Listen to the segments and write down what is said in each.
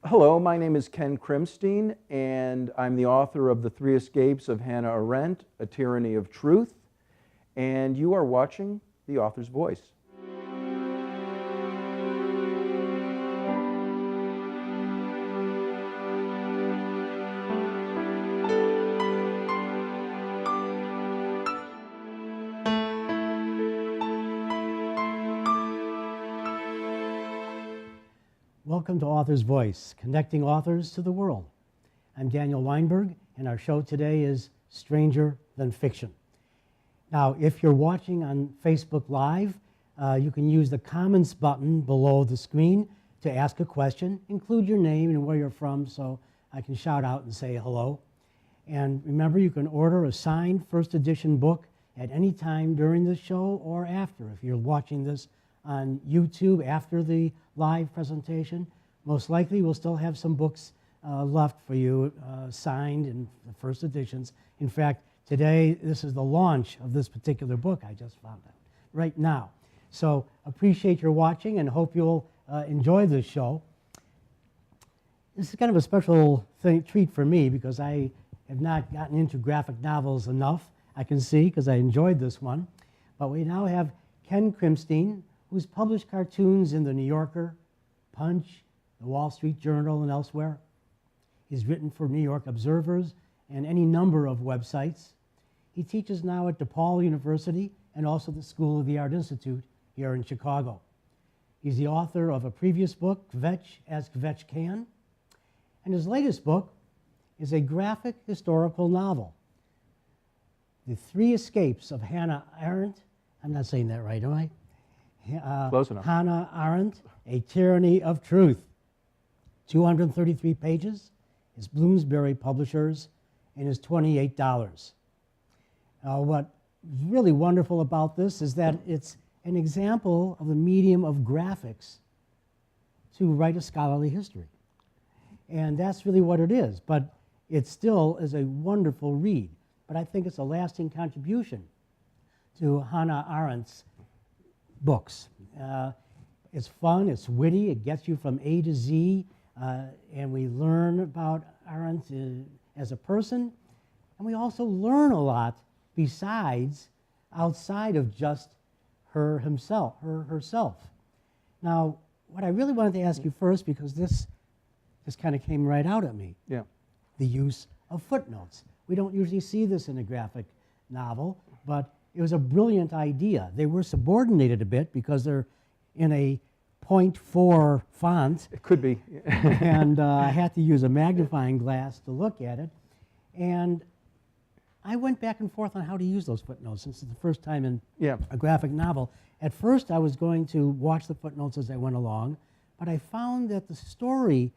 Hello, my name is Ken Krimstein, and I'm the author of The Three Escapes of Hannah Arendt, A Tyranny of Truth, and you are watching The Author's Voice. Welcome to Author's Voice, connecting authors to the world. I'm Daniel Weinberg, and our show today is Stranger Than Fiction. Now, if you're watching on Facebook Live, you can use the comments button below the screen to ask a question. Include your name and where you're from so I can shout out and say hello. And remember, you can order a signed first edition book at any time during the show or after. If you're watching this on YouTube after the live presentation, most likely we'll still have some books left for you signed in the first editions. In fact, today this is the launch of this particular book I just found out right now. So appreciate your watching and hope you'll enjoy this show. This is kind of a special treat for me because I have not gotten into graphic novels enough, I can see, because I enjoyed this one. But we now have Ken Krimstein, who's published cartoons in The New Yorker, Punch, the Wall Street Journal, and elsewhere. He's written for New York Observers and any number of websites. He teaches now at DePaul University and also the School of the Art Institute here in Chicago. He's the author of a previous book, Kvetch as Kvetch Can, and his latest book is a graphic historical novel, The Three Escapes of Hannah Arendt. I'm not saying that right, am I? Close enough. Hannah Arendt, A Tyranny of Truth. 233 pages, is Bloomsbury Publishers, and is $28. What's really wonderful about this is that it's an example of the medium of graphics to write a scholarly history. And that's really what it is, but it still is a wonderful read. But I think it's a lasting contribution to Hannah Arendt's books. It's fun, it's witty, it gets you from A to Z, and we learn about Arendt as a person, and we also learn a lot besides, outside of just herself. Now, what I really wanted to ask you first, because this kind of came right out at me, the use of footnotes. We don't usually see this in a graphic novel, but it was a brilliant idea. They were subordinated a bit because they're in a 0.4 font. It could be. And I had to use a magnifying glass to look at it. And I went back and forth on how to use those footnotes since it's the first time in a graphic novel. At first, I was going to watch the footnotes as I went along, but I found that the story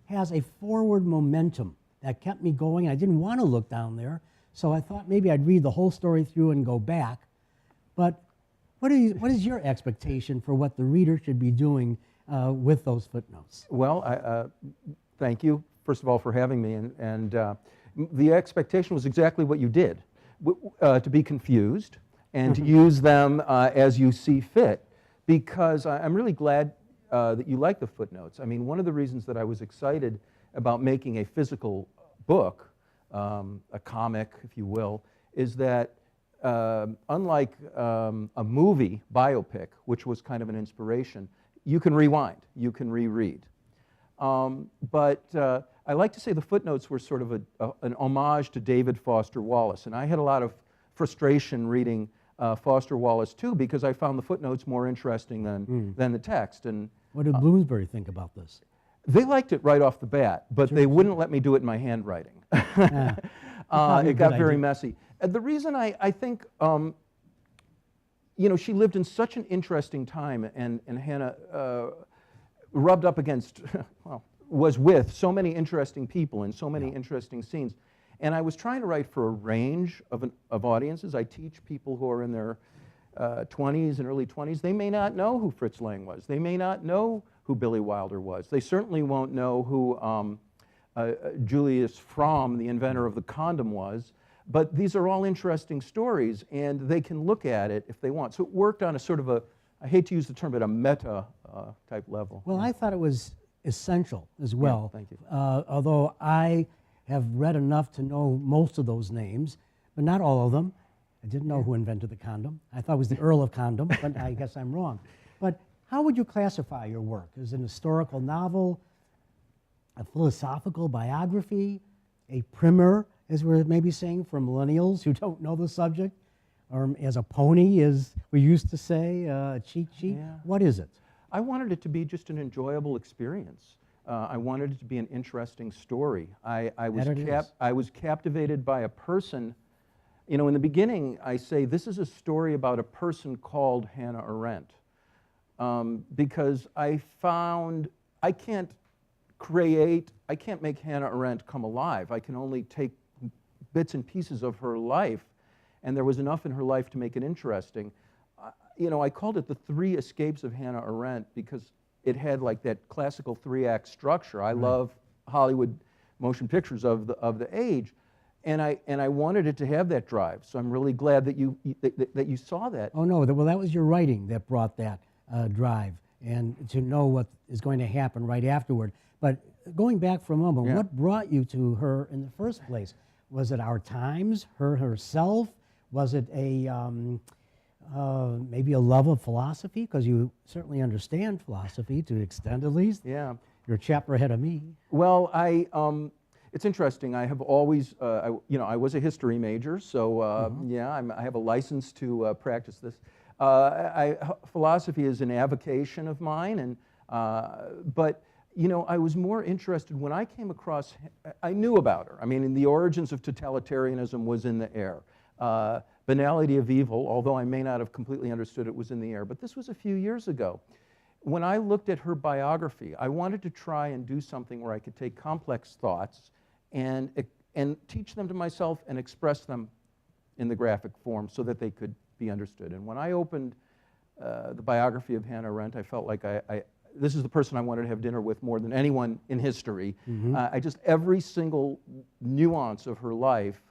has a forward momentum that kept me going. I didn't want to look down there. So I thought maybe I'd read the whole story through and go back. But what is your expectation for what the reader should be doing with those footnotes? Well, thank you, first of all, for having me. And the expectation was exactly what you did, to be confused and to use them as you see fit. Because I'm really glad that you like the footnotes. I mean, one of the reasons that I was excited about making a physical book, a comic, if you will, is that unlike a movie biopic, which was kind of an inspiration, you can rewind, you can reread. But I like to say the footnotes were sort of an homage to David Foster Wallace, and I had a lot of frustration reading Foster Wallace too, because I found the footnotes more interesting than the text. And what did Bloomsbury think about this? They liked it right off the bat, but they wouldn't let me do it in my handwriting. It got very messy. The reason I think, she lived in such an interesting time, and Hannah rubbed up against, was with so many interesting people and so many interesting scenes. And I was trying to write for a range of audiences. I teach people who are in their 20s and early 20s. They may not know who Fritz Lang was. They may not know who Billy Wilder was. They certainly won't know who Julius Fromm, the inventor of the condom, was. But these are all interesting stories, and they can look at it if they want. So it worked on a sort of a, I hate to use the term, but a meta type level. Well, I thought it was essential as well. thank you. Although I have read enough to know most of those names, but not all of them. I didn't know who invented the condom. I thought it was the Earl of Condom, but I guess I'm wrong. But how would you classify your work? Is it an historical novel, a philosophical biography, a primer, as we're maybe saying for millennials who don't know the subject, or as a pony, as we used to say, a cheat sheet? Yeah. What is it? I wanted it to be just an enjoyable experience. I wanted it to be an interesting story. I was captivated by a person. You know, in the beginning, I say this is a story about a person called Hannah Arendt, because I found I can't make Hannah Arendt come alive. I can only take bits and pieces of her life, and there was enough in her life to make it interesting. You know, I called it the 3 escapes of Hannah Arendt because it had like that classical 3-act structure. I love Hollywood motion pictures of the age, and I wanted it to have that drive. So I'm really glad that you saw that. Oh, no, well, that was your writing that brought that drive, and to know what is going to happen right afterward. But going back for a moment, what brought you to her in the first place? Was it our times, her herself? Was it maybe a love of philosophy? Because you certainly understand philosophy to an extent, at least. Yeah. You're a chapter ahead of me. Well, it's interesting. I have always, I was a history major, so I have a license to practice this. Philosophy is an avocation of mine, and but you know, I was more interested when I came across. I knew about her. I mean, the origins of totalitarianism was in the air. Banality of evil, although I may not have completely understood it, was in the air. But this was a few years ago. When I looked at her biography, I wanted to try and do something where I could take complex thoughts and teach them to myself and express them in the graphic form so that they could be understood. And when I opened the biography of Hannah Arendt, I felt like this is the person I wanted to have dinner with more than anyone in history. Every single nuance of her life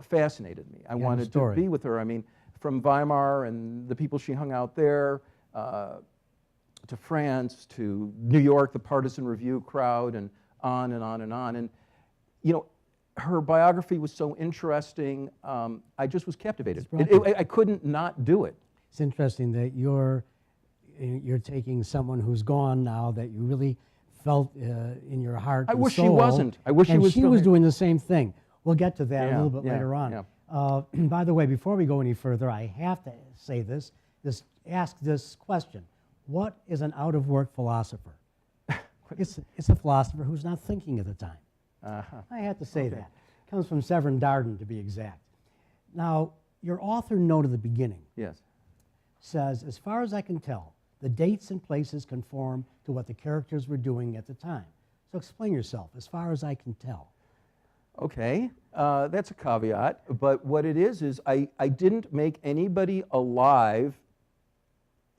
fascinated me. I wanted to be with her. I mean, from Weimar and the people she hung out there, to France, to New York, the partisan review crowd, and on and on and on. And, you know, her biography was so interesting, I just was captivated. I couldn't not do it. It's interesting that you're taking someone who's gone now that you really felt in your heart and I wish soul, she wasn't. I wish she was she still was here. doing the same thing. We'll get to that a little bit later on. Yeah. By the way, before we go any further, I have to say ask this question. What is an out-of-work philosopher? It's a philosopher who's not thinking at the time. I had to say that. Comes from Severin Darden, to be exact. Now, your author note at the beginning says, as far as I can tell, the dates and places conform to what the characters were doing at the time. So explain yourself, as far as I can tell. Okay, that's a caveat, but what it is I didn't make anybody alive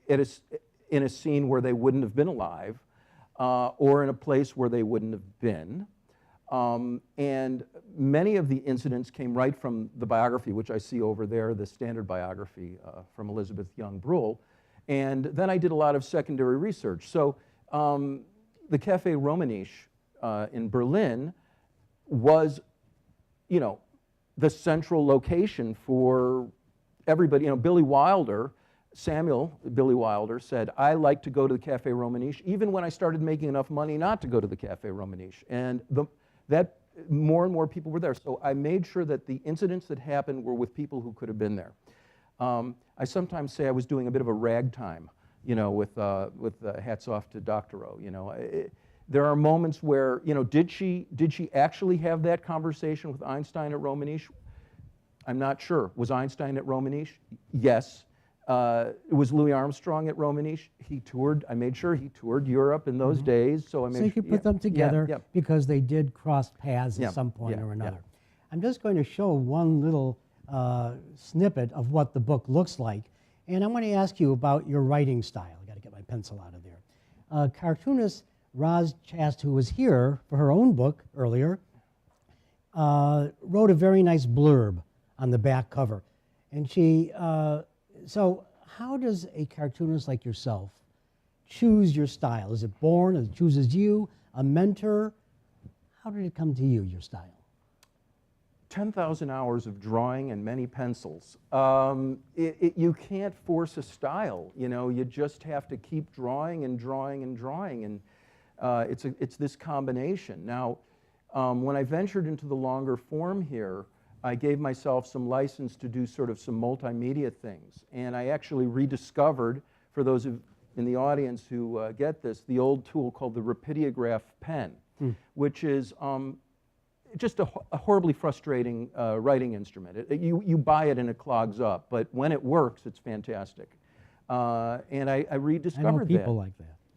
in a scene where they wouldn't have been alive, or in a place where they wouldn't have been. And many of the incidents came right from the biography, which I see over there, the standard biography from Elizabeth Young Bruhl. And then I did a lot of secondary research. So the Café Romaniche in Berlin was, you know, the central location for everybody. You know, Billy Wilder, Billy Wilder said, I like to go to the Café Romaniche, even when I started making enough money not to go to the Café Romaniche. And that more and more people were there. So I made sure that the incidents that happened were with people who could have been there. I sometimes say I was doing a bit of a ragtime, you know, with hats off to Dr. O. You know, there are moments where, you know, did she actually have that conversation with Einstein at Romaniche? I'm not sure. Was Einstein at Romaniche? Yes. Was Louis Armstrong at Romaniche? He toured. I made sure he toured Europe in those days. So I made so you could put them together because they did cross paths at some point or another. I'm just going to show one little snippet of what the book looks like, and I want to ask you about your writing style. I got to get my pencil out of there. Cartoonist Roz Chast, who was here for her own book earlier, wrote a very nice blurb on the back cover, and she. So how does a cartoonist like yourself choose your style? Is it born? It chooses you? A mentor? How did it come to you, your style? 10,000 hours of drawing and many pencils. You can't force a style, you know, you just have to keep drawing and drawing and drawing, and it's this combination. Now, when I ventured into the longer form here, I gave myself some license to do sort of some multimedia things, and I actually rediscovered, for those in the audience who get this, the old tool called the Rapidiograph pen, which is just a horribly frustrating writing instrument. You buy it and it clogs up, but when it works, it's fantastic. And I rediscovered that. I know people like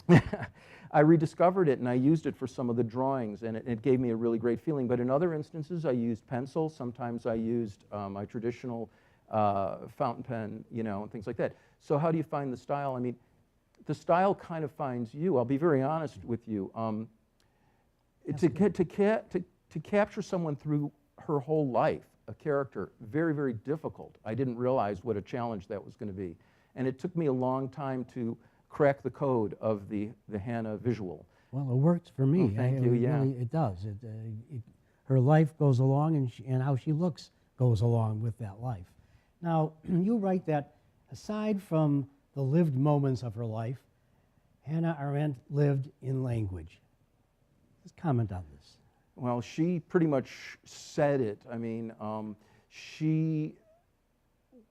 that. I rediscovered it and I used it for some of the drawings, and it gave me a really great feeling. But in other instances, I used pencil. Sometimes I used my traditional fountain pen, you know, and things like that. So how do you find the style? I mean, the style kind of finds you. I'll be very honest with you. To capture someone through her whole life, a character, very, very difficult. I didn't realize what a challenge that was going to be. And it took me a long time to crack the code of the Hanna visual. Well, it works for me. Oh, thank you, yeah. Really, it does. Her life goes along, and how she looks goes along with that life. Now, you write that aside from the lived moments of her life, Hannah Arendt lived in language. Let's comment on this. Well, she pretty much said it. I mean, she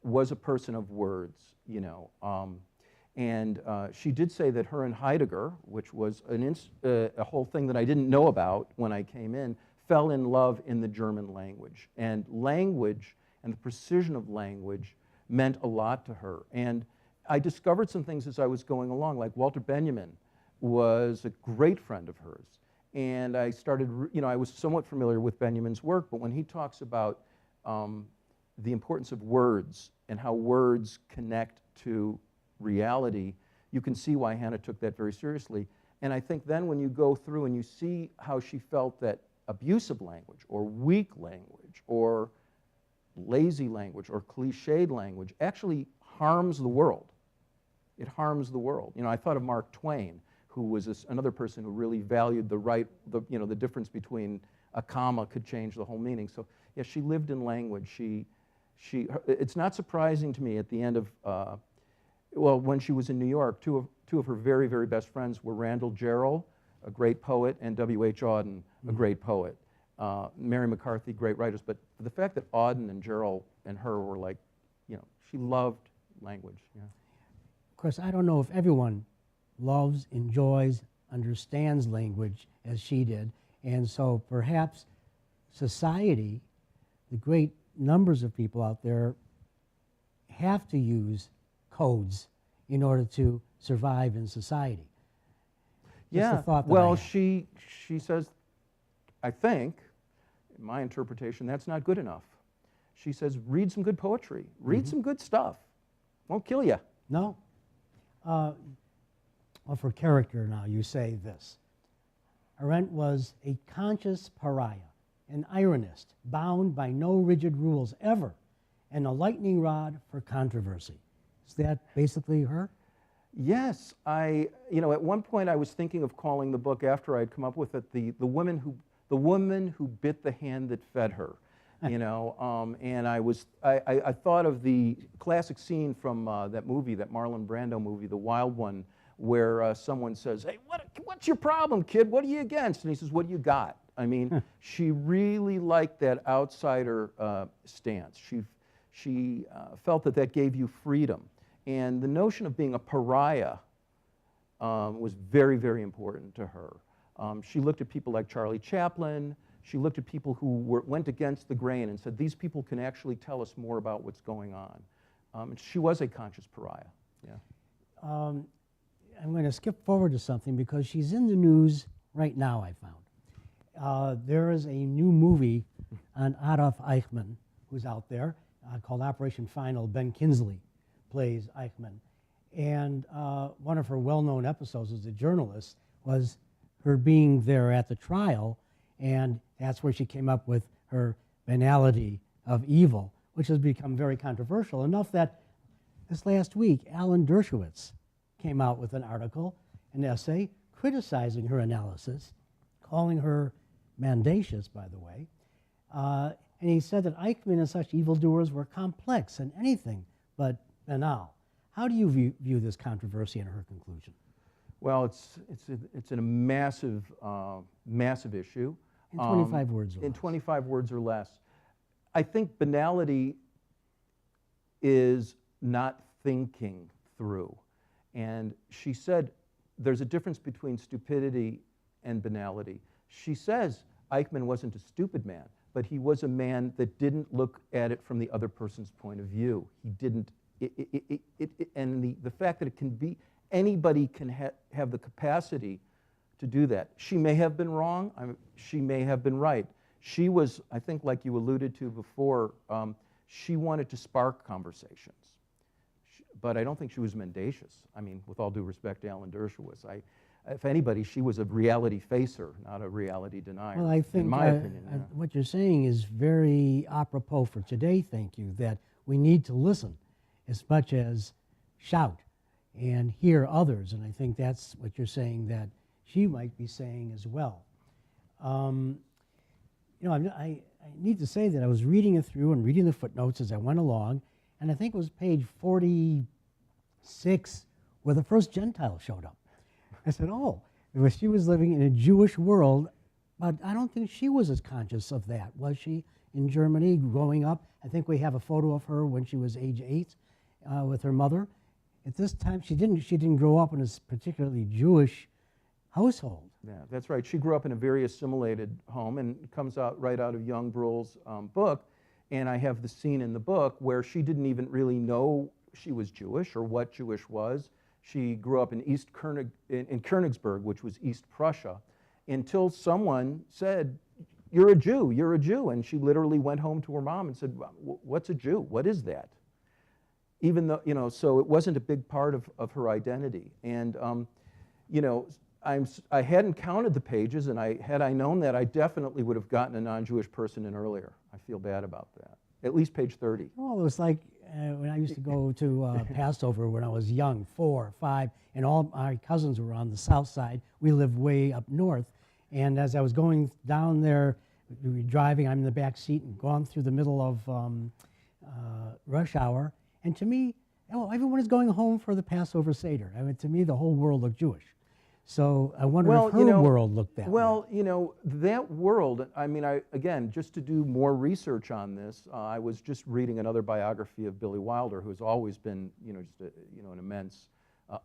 was a person of words, you know. And she did say that her and Heidegger, which was a whole thing that I didn't know about when I came in, fell in love in the German language. And language and the precision of language meant a lot to her. And I discovered some things as I was going along, like Walter Benjamin was a great friend of hers. And I started, you know, I was somewhat familiar with Benjamin's work, but when he talks about the importance of words and how words connect to reality, you can see why Hannah took that very seriously. And I think then when you go through and you see how she felt that abusive language or weak language or lazy language or cliched language actually harms the world. It harms the world. You know, I thought of Mark Twain, who was another person who really valued the difference between a comma could change the whole meaning. So yeah, she lived in language. It's not surprising to me at the end of, well, when she was in New York, two of her very, very best friends were Randall Jarrell, a great poet, and W.H. Auden, a great poet. Mary McCarthy, great writers. But the fact that Auden and Jarrell and her were like, you know, she loved language. Yeah. Of course, I don't know if everyone loves, enjoys, understands language as she did. And so perhaps society, the great numbers of people out there, have to use codes in order to survive in society. Yeah, well, she says, I think, in my interpretation, that's not good enough. She says, read some good poetry. Read some good stuff. Won't kill you. No. Well, for character now, you say this. Arendt was a conscious pariah, an ironist, bound by no rigid rules ever, and a lightning rod for controversy. Is that basically her? Yes. You know, at one point I was thinking of calling the book, after I'd come up with it, the woman who bit the hand that fed her. You know, and I thought of the classic scene from that movie, that Marlon Brando movie, The Wild One, where someone says, "Hey, what's your problem, kid? What are you against?" And he says, "What do you got?" I mean, she really liked that outsider stance. She felt that gave you freedom. And the notion of being a pariah was very, very important to her. She looked at people like Charlie Chaplin. She looked at people who went against the grain and said, these people can actually tell us more about what's going on. And she was a conscious pariah. Yeah. I'm going to skip forward to something because she's in the news right now, I found. There is a new movie on Adolf Eichmann, who's out there, called Operation Final. Ben Kingsley plays Eichmann. And one of her well-known episodes as a journalist was her being there at the trial, and that's where she came up with her banality of evil, which has become very controversial, enough that this last week, Alan Dershowitz came out with an article an essay criticizing her analysis, calling her mendacious, by the way. And he said that Eichmann and such evildoers were complex and anything but banal. How do you view this controversy and her conclusion? Well, it's a massive, massive issue. In 25 words or less. In 25 words or less. I think banality is not thinking through. And she said there's a difference between stupidity and banality. She says Eichmann wasn't a stupid man, but he was a man that didn't look at it from the other person's point of view. He didn't, and the fact that it can be, anybody can have the capacity to do that. She may have been wrong, she may have been right. She was, I think like you alluded to before, she wanted to spark conversations. But I don't think she was mendacious. I mean, with all due respect to Alan Dershowitz, if anybody, she was a reality facer, not a reality denier. Well, I think in my opinion, what you're saying is very apropos for today, thank you, that we need to listen as much as shout and hear others. And I think that's what you're saying that she might be saying as well. You know, I need to say that I was reading it through and reading the footnotes as I went along, and I think it was page 46 where the first Gentile showed up. I said, oh, she was living in a Jewish world, but I don't think she was as conscious of that, was she, in Germany growing up? I think we have a photo of her when she was age 8 with her mother. At this time, she didn't grow up in a particularly Jewish household. Yeah, that's right. She grew up in a very assimilated home, and it comes out right out of Young Bruhl's book. And I have the scene in the book where she didn't even really know she was Jewish or what Jewish was. She grew up in Königsberg, which was East Prussia, until someone said, you're a Jew, you're a Jew. And she literally went home to her mom and said, what's a Jew? What is that? Even though, you know, so it wasn't a big part of her identity. And, you know, I hadn't counted the pages, and had I known that, I definitely would have gotten a non-Jewish person in earlier. I feel bad about that. At least page 30. Well, it was like when I used to go to Passover when I was young, 4 or 5, and all my cousins were on the south side. We lived way up north. And as I was going down there, we were driving, I'm in the back seat and gone through the middle of rush hour. And to me, oh, everyone is going home for the Passover Seder. I mean, to me, the whole world looked Jewish. So I wonder if her world looked that way. Well, you know, that world, I mean, again, just to do more research on this, I was just reading another biography of Billy Wilder, who's always been, you know, just an immense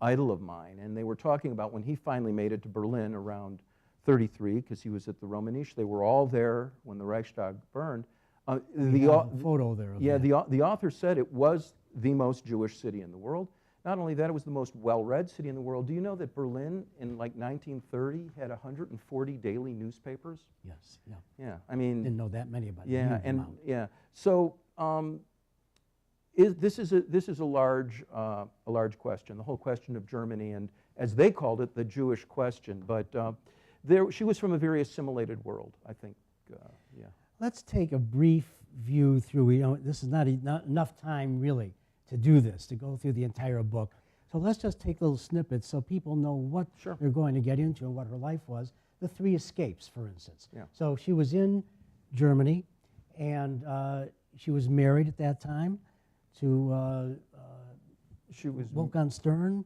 idol of mine. And they were talking about when he finally made it to Berlin around 33, because he was at the Romanische. They were all there when the Reichstag burned. The photo there. Yeah, the author said it was the most Jewish city in the world. Not only that, it was the most well-read city in the world. Do you know that Berlin in like 1930 had 140 daily newspapers? Yes, yeah. Yeah, I mean... Didn't know that many about it. Yeah, and yeah. So this is a large question, the whole question of Germany, and as they called it, the Jewish question. But she was from a very assimilated world, I think, yeah. Let's take a brief view through, you know, this is not enough time really to do this, to go through the entire book. So let's just take little snippets so people know what they're going to get into and what her life was. The 3 escapes, for instance. Yeah. So she was in Germany, and she was married at that time to Wolfgang Stern.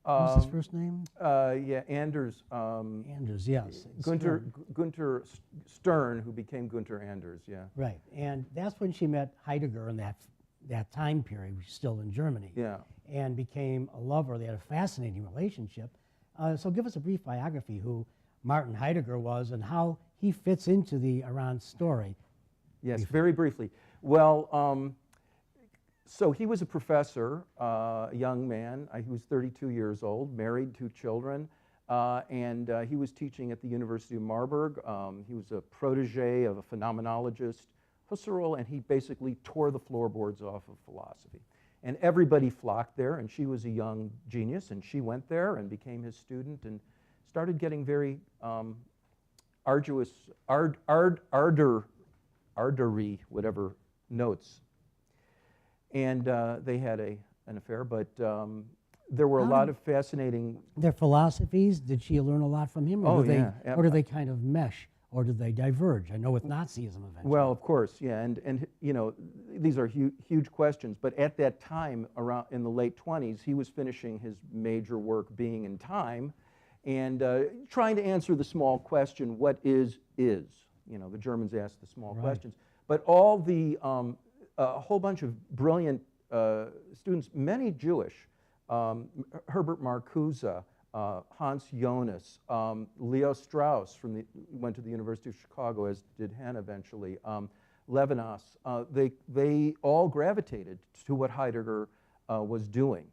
What's his first name? Yeah, Anders. Anders, yes. Gunther Stern, who became Gunther Anders, yeah. Right, and that's when she met Heidegger in that time period, which is still in Germany. Yeah. And became a lover. They had a fascinating relationship. So give us a brief biography who Martin Heidegger was and how he fits into the Arendt story. Yes, very briefly. Well, so he was a professor, a young man. He was 32 years old, married, 2 children, and he was teaching at the University of Marburg. He was a protege of a phenomenologist, Husserl, and he basically tore the floorboards off of philosophy. And everybody flocked there, and she was a young genius, and she went there and became his student and started getting very arduous, ardery, whatever, notes. And they had an affair, but there were a How lot did- of fascinating. Their philosophies, did she learn a lot from him? Or Oh, do they, yeah. or do they kind of mesh? Or do they diverge? I know with Nazism eventually. Well, of course, yeah, and you know, these are huge questions. But at that time, around in the late 20s, he was finishing his major work, Being in Time, and trying to answer the small question, "What is is?" You know, the Germans asked the small questions. But all the a whole bunch of brilliant students, many Jewish, Herbert Marcuse, Hans Jonas, Leo Strauss went to the University of Chicago, as did Hanna eventually, Levinas, they all gravitated to what Heidegger was doing.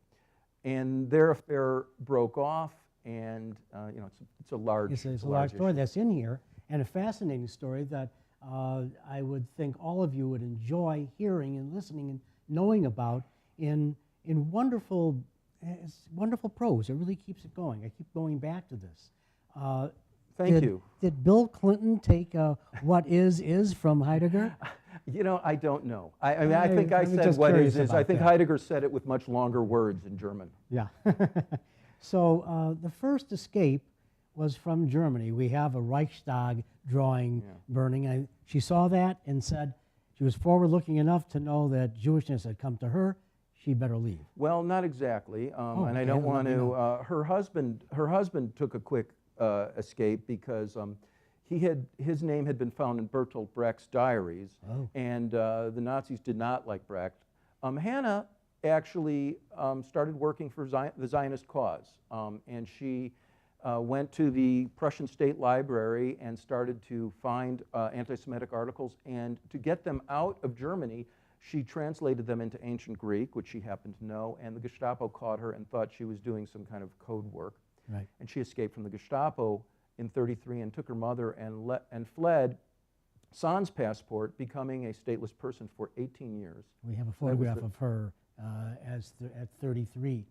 And their affair broke off, and you know, it's a large It's a large story issue. that's in here, and a fascinating story that I would think all of you would enjoy hearing and listening and knowing about in wonderful, it's wonderful prose. It really keeps it going. I keep going back to this. Thank you. Did Bill Clinton take what is from Heidegger? You know, I don't know. I mean, I think I I'm said just what curious is. I about think that. Heidegger said it with much longer words in German. Yeah. So the first escape was from Germany. We have a Reichstag drawing burning. She saw that and said she was forward-looking enough to know that Jewishness had come to her. She better leave. Well, not exactly, and I okay, don't let want me to. know. Her husband took a quick escape because his name had been found in Bertolt Brecht's diaries, and the Nazis did not like Brecht. Hanna actually started working for the Zionist cause, and she went to the Prussian State Library and started to find anti-Semitic articles, and to get them out of Germany, she translated them into ancient Greek, which she happened to know, and the Gestapo caught her and thought she was doing some kind of code work. Right. And she escaped from the Gestapo in '33 and took her mother and fled, sans passport, becoming a stateless person for 18 years. We have a photograph of her at 33.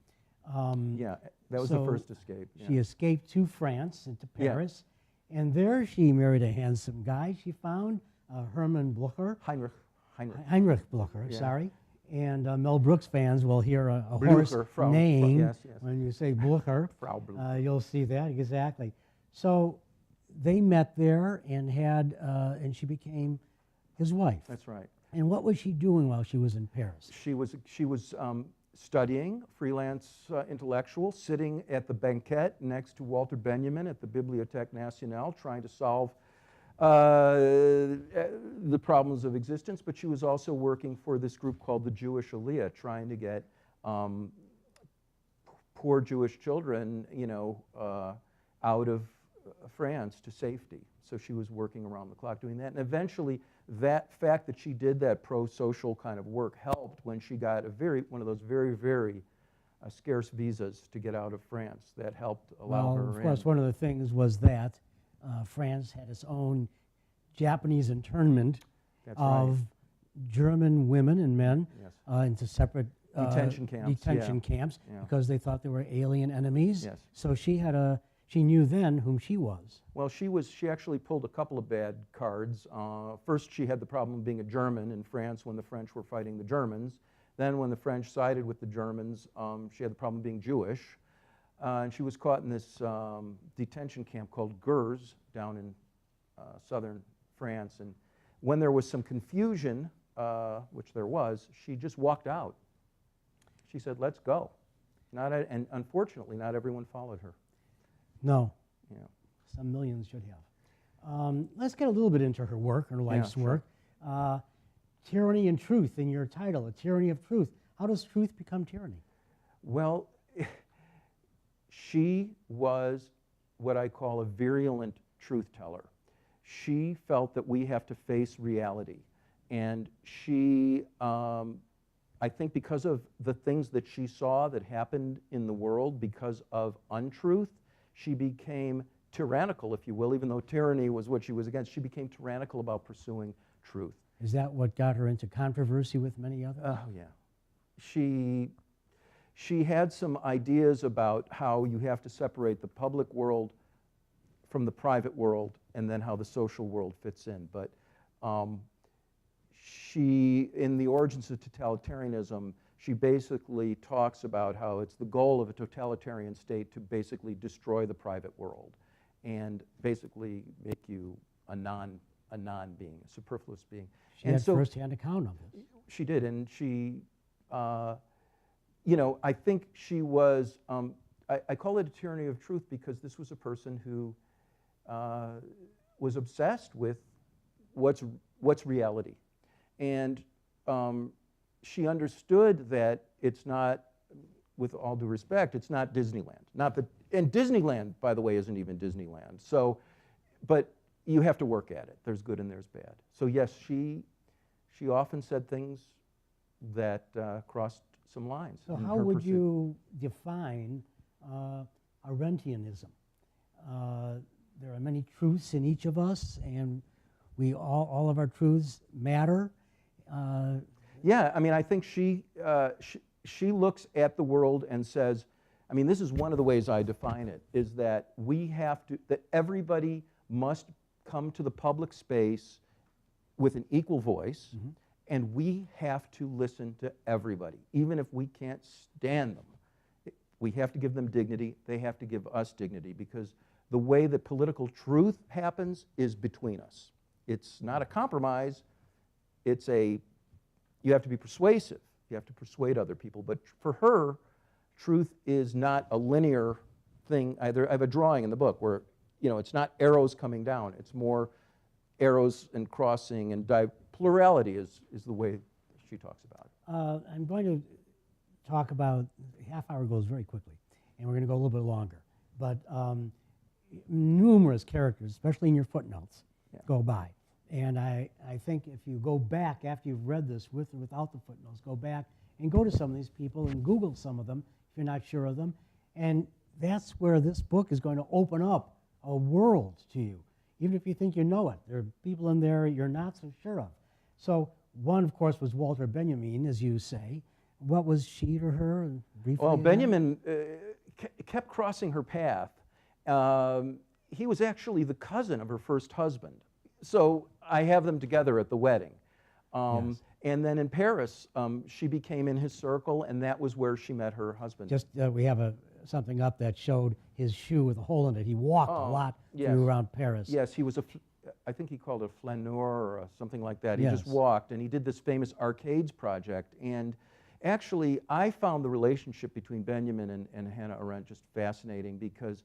Yeah, that was the so first escape. Yeah. She escaped to France and to Yeah. Paris, and there she married a handsome guy she found, Hermann Blucher. Heinrich Blucher, Yeah. sorry. And Mel Brooks fans will hear a Blucher, horse name yes. when you say Blucher. Frau Blucher. You'll see that, exactly. So they met there and and she became his wife. That's right. And what was she doing while she was in Paris? She was studying, freelance intellectual, sitting at the banquette next to Walter Benjamin at the Bibliothèque Nationale, trying to solve the problems of existence, but she was also working for this group called the Jewish Aliyah, trying to get poor Jewish children, you know, out of France to safety. So she was working around the clock doing that. And eventually, that fact that she did that pro-social kind of work helped when she got one of those very, very scarce visas to get out of France. That helped allow her in. Of course, one of the things was that France had its own Japanese internment That's of German women and men Yes. Into separate Detention camps, camps Yeah. because they thought they were alien enemies. Yes. So she knew then whom she was. Well, she actually pulled a couple of bad cards. First, she had the problem of being a German in France when the French were fighting the Germans. Then when the French sided with the Germans, she had the problem of being Jewish. And she was caught in this detention camp called Gurs down in southern France. And when there was some confusion, which there was, she just walked out. She said, "Let's go." And unfortunately, not everyone followed her. No. Yeah. Some millions should have. Let's get a little bit into her work, her life's sure. work. Tyranny and Truth in your title, A Tyranny of Truth. How does truth become tyranny? Well, she was what I call a virulent truth teller. She felt that we have to face reality. And she, I think because of the things that she saw that happened in the world because of untruth, she became tyrannical, if you will, even though tyranny was what she was against. She became tyrannical about pursuing truth. Is that what got her into controversy with many others? Oh, yeah. She had some ideas about how you have to separate the public world from the private world and then how the social world fits in. But she, in the origins of totalitarianism, she basically talks about how it's the goal of a totalitarian state to basically destroy the private world and basically make you a non-being, a superfluous being. She and had so first-hand account of this. she did, and she, you know, I think she was, I call it a tyranny of truth because this was a person who was obsessed with what's reality. And she understood that it's not, with all due respect, it's not Disneyland. Not that, and Disneyland, by the way, isn't even Disneyland. So, but you have to work at it. There's good and there's bad. So yes, she often said things that crossed some lines. So in how her would pursuit. you define Arendtianism? There are many truths in each of us, and we all of our truths matter. Yeah, I mean, I think she looks at the world and says, I mean, this is one of the ways I define it, is that that everybody must come to the public space with an equal voice, and we have to listen to everybody, even if we can't stand them. We have to give them dignity. They have to give us dignity, because the way that political truth happens is between us. It's not a compromise. You have to be persuasive. You have to persuade other people. But for her, truth is not a linear thing either. I have a drawing in the book where, you know, it's not arrows coming down. It's more arrows and crossing, and plurality is the way she talks about it. I'm going to talk about, half hour goes very quickly, and we're going to go a little bit longer. But numerous characters, especially in your footnotes, go by. And I think if you go back after you've read this with or without the footnotes, go back and go to some of these people and Google some of them if you're not sure of them. And that's where this book is going to open up a world to you, even if you think you know it. There are people in there you're not so sure of. So one, of course, was Walter Benjamin, as you say. What was she to her? Briefly, well, Benjamin kept crossing her path. He was actually the cousin of her first husband. So I have them together at the wedding. Yes. And then in Paris, she became in his circle, and that was where she met her husband. Just we have something up that showed his shoe with a hole in it. He walked a lot through around Paris. Yes, he was I think he called it a flaneur or something like that. He Yes. just walked, and he did this famous Arcades project. And actually, I found the relationship between Benjamin and Hannah Arendt just fascinating because,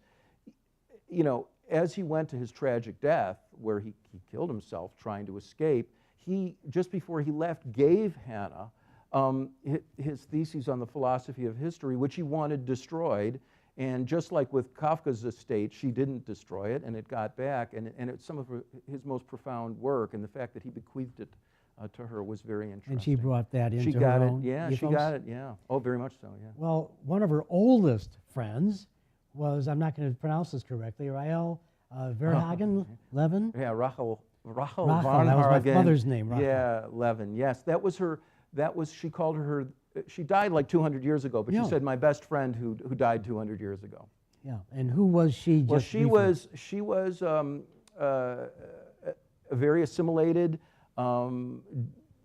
you know, as he went to his tragic death, where he killed himself trying to escape, he, just before he left, gave Hanna his theses on the philosophy of history, which he wanted destroyed. And just like with Kafka's estate, she didn't destroy it, and it got back. And it's some of his most profound work, and the fact that he bequeathed it to her was very interesting. And she brought that into she got her it, own yeah, ethos? she got it, yeah. Oh, very much so, yeah. Well, one of her oldest friends was, I'm not going to pronounce this correctly, Rael Verhagen Levin? Yeah, Rachel Rachel, that was my mother's name, Rachel. Yeah, Levin, yes. That was, she called her, she died like 200 years ago, but Yeah. she said, my best friend who died 200 years ago. Yeah, and who was she? Well, just she was a very assimilated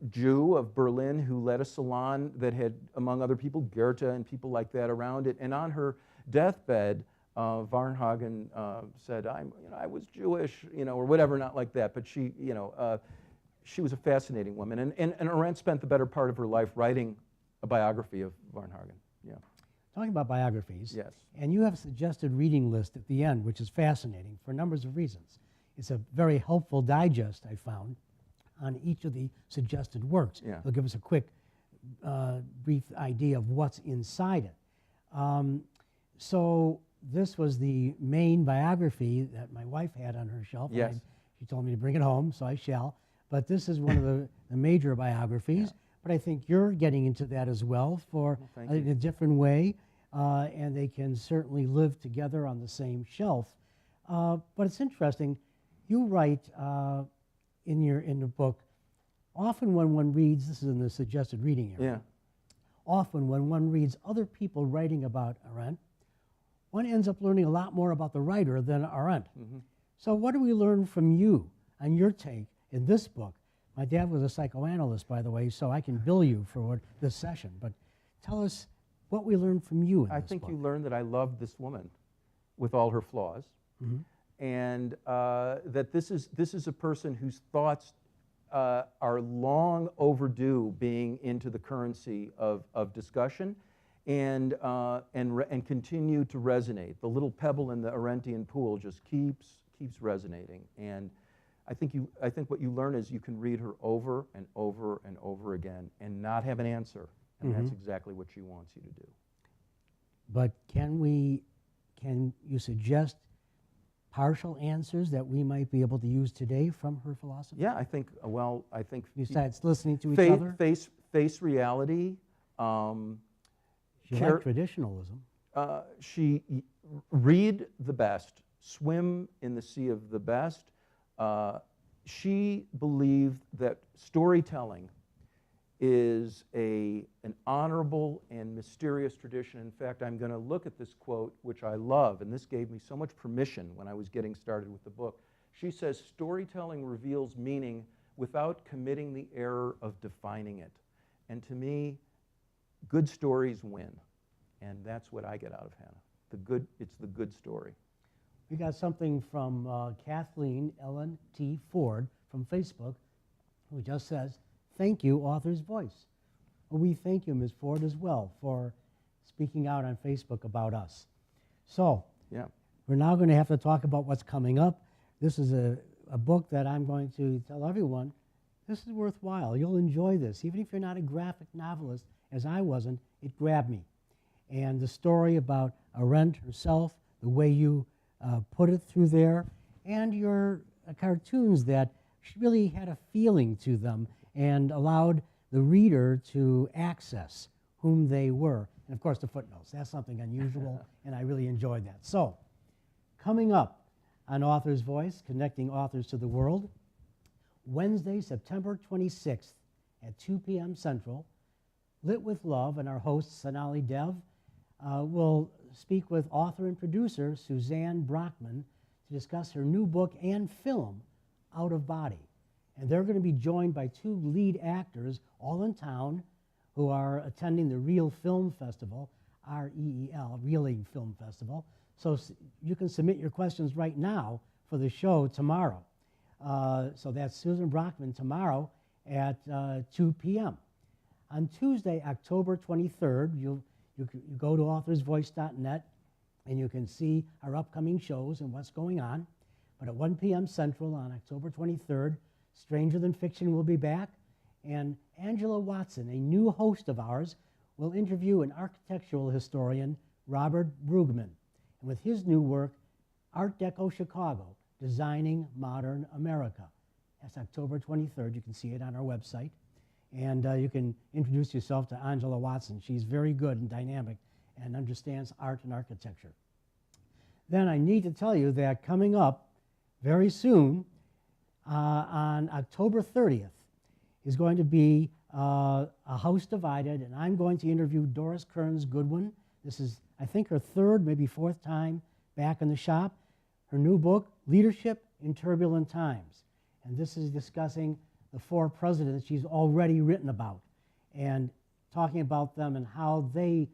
Jew of Berlin who led a salon that had, among other people, Goethe and people like that around it. And on her deathbed, Varnhagen said, I was Jewish, or whatever, not like that, but she, she was a fascinating woman. And Arendt spent the better part of her life writing a biography of Varnhagen. Yeah. Talking about biographies, Yes. And you have a suggested reading list at the end, which is fascinating for numbers of reasons. It's a very helpful digest, I found, on each of the suggested works. Yeah. It'll give us a quick, brief idea of what's inside it. So this was the main biography that my wife had on her shelf. Yes. And she told me to bring it home, so I shall. But this is one of the major biographies. Yeah. But I think you're getting into that as well in a different way. And they can certainly live together on the same shelf. But it's interesting. You write in the book, often when one reads, this is in the suggested reading area, Yeah. often when one reads other people writing about Arendt, one ends up learning a lot more about the writer than Arendt. Mm-hmm. So what do we learn from you on your take in this book? My dad was a psychoanalyst, by the way, so I can bill you for this session. But tell us what we learned from you in I this think book. you learned that I loved this woman with all her flaws, and that this is a person whose thoughts are long overdue being into the currency of discussion, and continue to resonate. The little pebble in the Arendtian pool just keeps resonating. And I think what you learn is you can read her over and over and over again and not have an answer, and that's exactly what she wants you to do. But can you suggest partial answers that we might be able to use today from her philosophy? Yeah, I think Besides listening to each other? face reality. She liked traditionalism. Read the best, swim in the sea of the best. She believed that storytelling is an honorable and mysterious tradition. In fact, I'm going to look at this quote, which I love, and this gave me so much permission when I was getting started with the book. She says, "Storytelling reveals meaning without committing the error of defining it." And to me, good stories win, and that's what I get out of Hanna. It's the good story. We got something from Kathleen Ellen T. Ford from Facebook, who just says, "Thank you, Author's Voice." Well, we thank you, Ms. Ford, as well, for speaking out on Facebook about us. So, Yeah. we're now going to have to talk about what's coming up. This is a book that I'm going to tell everyone, this is worthwhile. You'll enjoy this. Even if you're not a graphic novelist, as I wasn't, it grabbed me. And the story about Arendt herself, the way you put it through there, and your cartoons that really had a feeling to them and allowed the reader to access whom they were. And of course, the footnotes. That's something unusual, and I really enjoyed that. So, coming up on Author's Voice, Connecting Authors to the World, Wednesday, September 26th at 2 p.m. Central, Lit with Love, and our host, Sonali Dev, will speak with author and producer Suzanne Brockman to discuss her new book and film, Out of Body. And they're going to be joined by two lead actors, all in town, who are attending the Reel Film Festival, R-E-E-L, Reeling Film Festival. So you can submit your questions right now for the show tomorrow. So that's Susan Brockman tomorrow at 2 p.m. On Tuesday, October 23rd, you go to authorsvoice.net and you can see our upcoming shows and what's going on. But at 1 p.m. Central on October 23rd, Stranger Than Fiction will be back, and Angela Watson, a new host of ours, will interview an architectural historian, Robert Brugman, and with his new work, Art Deco Chicago, Designing Modern America. That's October 23rd. You can see it on our website. And you can introduce yourself to Angela Watson. She's very good and dynamic and understands art and architecture. Then I need to tell you that coming up very soon, on October 30th, is going to be A House Divided, and I'm going to interview Doris Kearns Goodwin. This is, I think, her third, maybe fourth time back in the shop. Her new book, Leadership in Turbulent Times. And this is discussing the four presidents she's already written about and talking about them and how they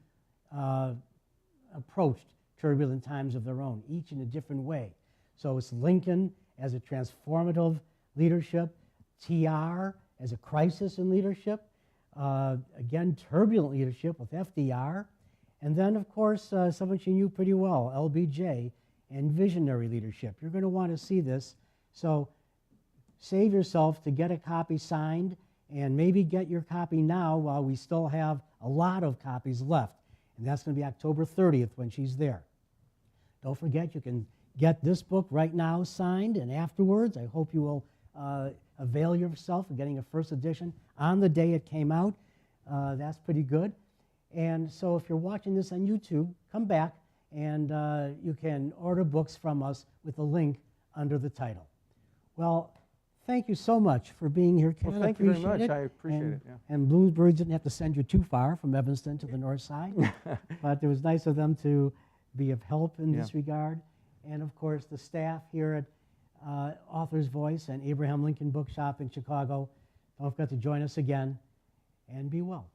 approached turbulent times of their own, each in a different way. So it's Lincoln as a transformative leadership, TR as a crisis in leadership, again, turbulent leadership with FDR, and then, of course, someone she knew pretty well, LBJ, and visionary leadership. You're going to want to see this, so save yourself to get a copy signed, and maybe get your copy now while we still have a lot of copies left, and that's going to be October 30th when she's there. Don't forget, you can get this book right now signed, and afterwards, I hope you will avail yourself of getting a first edition on the day it came out. That's pretty good. And so if you're watching this on YouTube, come back and you can order books from us with a link under the title. Well, thank you so much for being here, Ken. Well, thank you very much. I appreciate it. Yeah. And Bloomsbury didn't have to send you too far from Evanston to the north side, but it was nice of them to be of help in this regard. And of course, the staff here at Author's Voice and Abraham Lincoln Bookshop in Chicago. Don't forget to join us again, and be well.